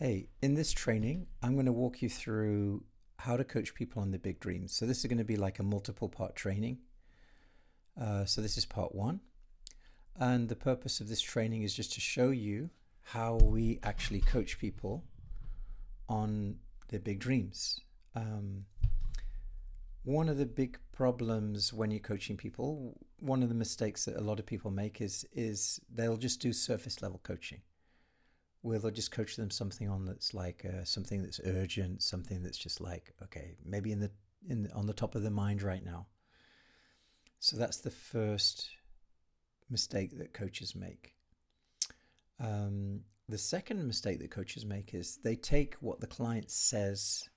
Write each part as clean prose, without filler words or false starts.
Hey, in this training, I'm going to walk you through how to coach people on their big dreams. So, this is going to be like a multiple part training. So, this is part one. And the purpose of this training is just to show you how we actually coach people on their big dreams. One of the big problems when you're coaching people, one of the mistakes that a lot of people make is they'll just do surface level coaching where they'll just coach them something on that's like something that's urgent, something that's just like, okay, maybe on the top of their mind right now. So that's the first mistake that coaches make. The second mistake that coaches make is they take what the client says.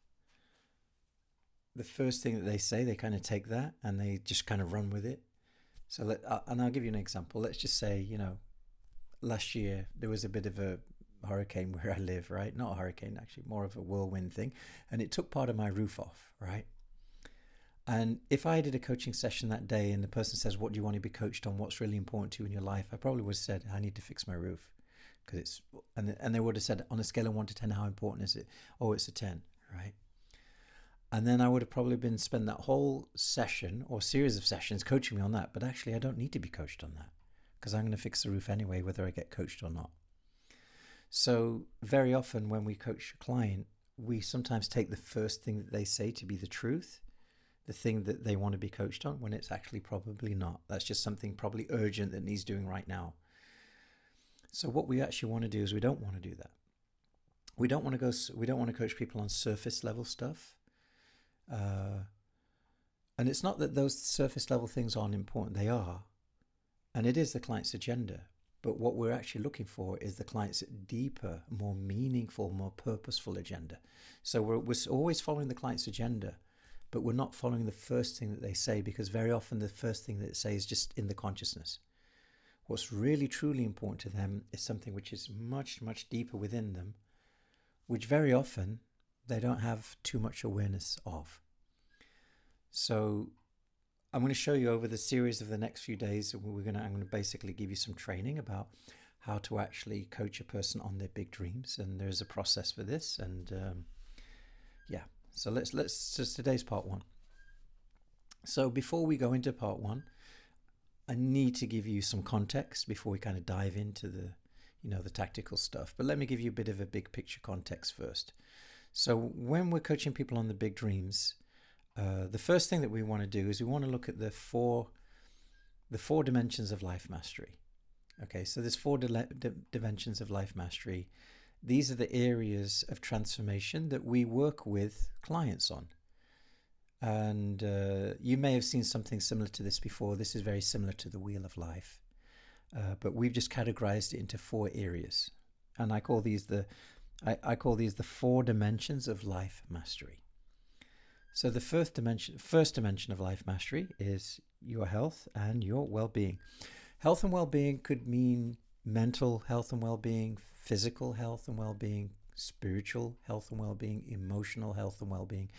The first thing that they say, they kind of take that and they just kind of run with it. So and I'll give you an example. Let's just say, last year there was a bit of a hurricane where I live, right? Not a hurricane, actually, more of a whirlwind thing. And it took part of my roof off, right? And if I did a coaching session that day and the person says, what do you want to be coached on? What's really important to you in your life? I probably would have said, I need to fix my roof. And they would have said, on a scale of 1 to 10, how important is it? Oh, it's a 10, right? And then I would have probably been spend that whole session or series of sessions coaching me on that. But actually, I don't need to be coached on that because I'm going to fix the roof anyway, whether I get coached or not. So very often when we coach a client, we sometimes take the first thing that they say to be the truth, the thing that they want to be coached on, when it's actually probably not. That's just something probably urgent that needs doing right now. So what we actually want to do is we don't want to do that. We don't want to coach people on surface level stuff. And it's not that those surface level things aren't important. They are. And it is the client's agenda. But what we're actually looking for is the client's deeper, more meaningful, more purposeful agenda. So we're always following the client's agenda, but we're not following the first thing that they say, because very often the first thing that they say is just in the consciousness. What's really, truly important to them is something which is much, much deeper within them, which very often they don't have too much awareness of. So I'm going to show you over the series of the next few days. I'm going to basically give you some training about how to actually coach a person on their big dreams, and there's a process for this. And so let's just today's part one. So before we go into part one, I need to give you some context before we kind of dive into the tactical stuff. But let me give you a bit of a big picture context first. So when we're coaching people on the big dreams, the first thing that we want to do is we want to look at the four dimensions of life mastery. Okay, so there's four dimensions of life mastery. These are the areas of transformation that we work with clients on. And you may have seen something similar to this before. This is very similar to the Wheel of Life. But we've just categorized it into 4 areas. And I call these the 4 dimensions of life mastery. So the first dimension of life mastery is your health and your well-being. Health and well-being could mean mental health and well-being, physical health and well-being, spiritual health and well-being, emotional health and well-being,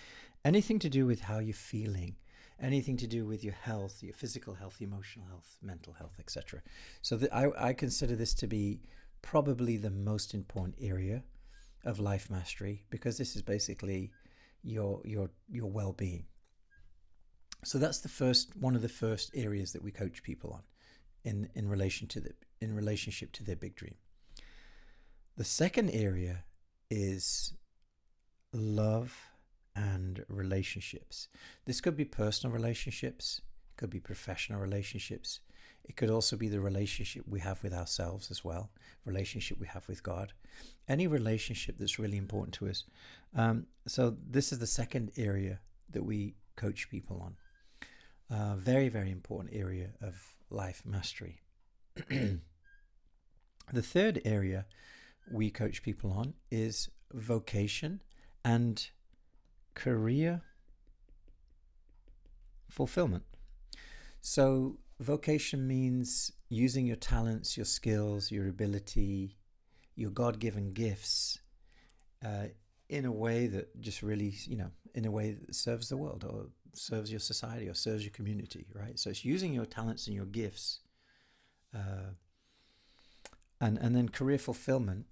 anything to do with how you're feeling, anything to do with your health, your physical health, emotional health, mental health, etc. So I consider this to be probably the most important area of life mastery, because this is basically your well-being. So that's one of the first areas that we coach people on in relationship to their big dream. The second area is love and relationships. This could be personal relationships, it could be professional relationships, it could also be the relationship we have with ourselves as well, relationship we have with God, any relationship that's really important to us. So this is the second area that we coach people on. Very, very important area of life mastery. The third area we coach people on is vocation and career fulfillment. So vocation means using your talents, your skills, your ability, your God-given gifts in a way that just really, in a way that serves the world or serves your society or serves your community, right? So it's using your talents and your gifts. And then career fulfillment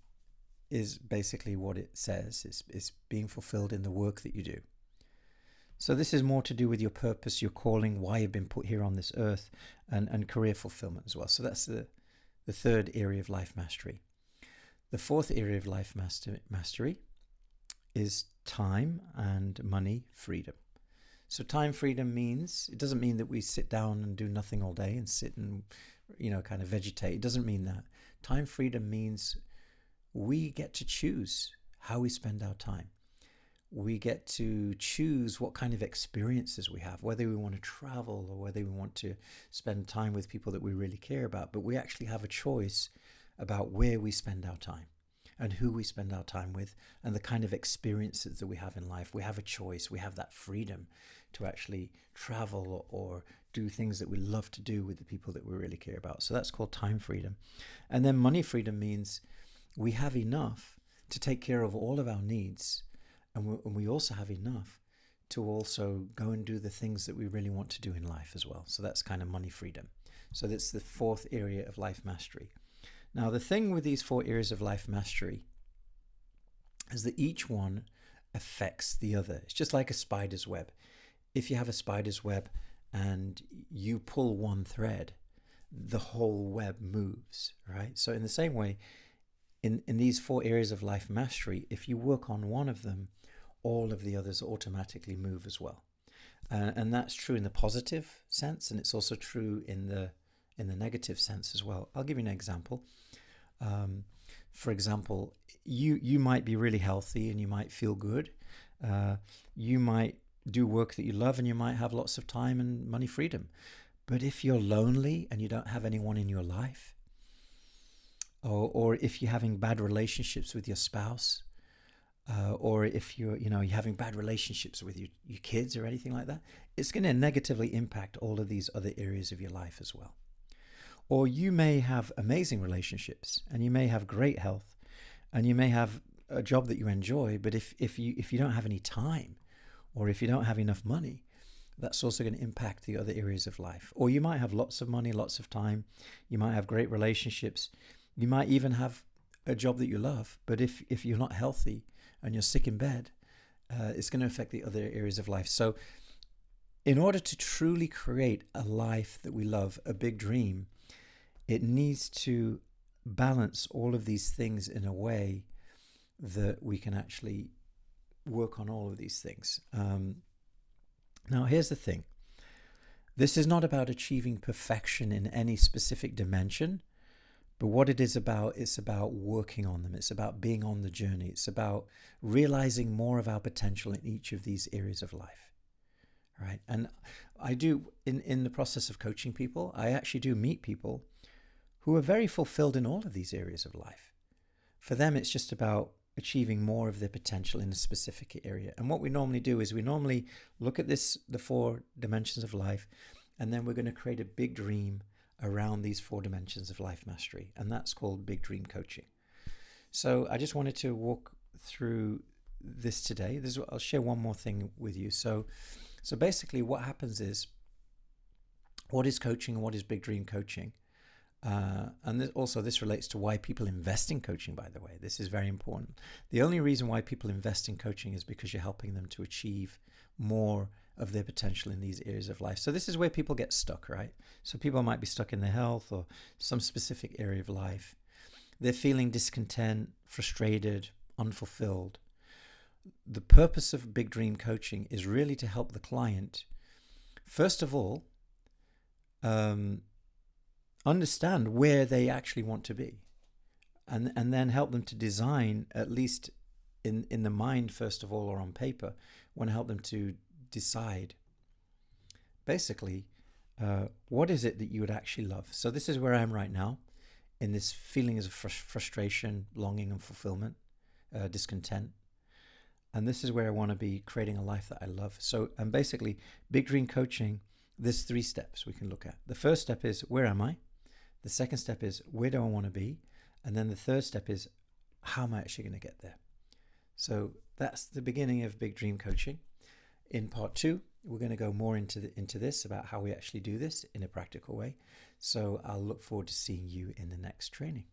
is basically what it says. It's being fulfilled in the work that you do. So this is more to do with your purpose, your calling, why you've been put here on this earth, and career fulfillment as well. So that's the third area of life mastery. The fourth area of life mastery is time and money freedom. So time freedom means, it doesn't mean that we sit down and do nothing all day and sit and, kind of vegetate. It doesn't mean that. Time freedom means we get to choose how we spend our time. We get to choose what kind of experiences we have, whether we want to travel or whether we want to spend time with people that we really care about. But we actually have a choice about where we spend our time and who we spend our time with and the kind of experiences that we have in life. We have a choice. We have that freedom to actually travel or do things that we love to do with the people that we really care about. So that's called time freedom. And then money freedom means we have enough to take care of all of our needs, and we also have enough to also go and do the things that we really want to do in life as well. So that's kind of money freedom. So that's the fourth area of life mastery. Now, the thing with these four areas of life mastery is that each one affects the other. It's just like a spider's web. If you have a spider's web and you pull one thread, the whole web moves, right? So in the same way, in these four areas of life mastery, if you work on one of them, all of the others automatically move as well. And that's true in the positive sense, and it's also true in the negative sense as well. I'll give you an example. For example, you might be really healthy and you might feel good. You might do work that you love and you might have lots of time and money freedom. But if you're lonely and you don't have anyone in your life, or if you're having bad relationships with your spouse, or if you're having bad relationships with your kids or anything like that, it's going to negatively impact all of these other areas of your life as well. Or you may have amazing relationships and you may have great health and you may have a job that you enjoy, but if you don't have any time or if you don't have enough money, that's also going to impact the other areas of life. Or you might have lots of money, lots of time, you might have great relationships, you might even have a job that you love, but if you're not healthy and you're sick in bed, it's going to affect the other areas of life. So in order to truly create a life that we love, a big dream, it needs to balance all of these things in a way that we can actually work on all of these things. Now, here's the thing. This is not about achieving perfection in any specific dimension, but what it is about, it's about working on them. It's about being on the journey. It's about realizing more of our potential in each of these areas of life, right? And I do, in the process of coaching people, I actually do meet people who are very fulfilled in all of these areas of life. For them, it's just about achieving more of their potential in a specific area. And what we normally do is we normally look at the four dimensions of life, and then we're going to create a big dream around these four dimensions of life mastery. And that's called Big Dream Coaching. So I just wanted to walk through this today. I'll share one more thing with you. So basically what happens is, what is coaching and what is Big Dream Coaching? And this relates to why people invest in coaching, by the way. This is very important. The only reason why people invest in coaching is because you're helping them to achieve more of their potential in these areas of life. So this is where people get stuck, right? So people might be stuck in their health or some specific area of life. They're feeling discontent, frustrated, unfulfilled. The purpose of Big Dream Coaching is really to help the client, first of all, understand where they actually want to be, and then help them to design, at least in the mind first of all, or on paper, want to help them to decide basically what is it that you would actually love. So this is where I am right now, in this feeling of frustration, longing and fulfillment, discontent. And this is where I want to be, creating a life that I love. So, and basically Big Dream Coaching, there's 3 steps we can look at. The first step is, where am I? The second step is, where do I want to be? And then the third step is, how am I actually going to get there? So that's the beginning of Big Dream Coaching. In part 2, we're going to go more into this, about how we actually do this in a practical way. So I'll look forward to seeing you in the next training.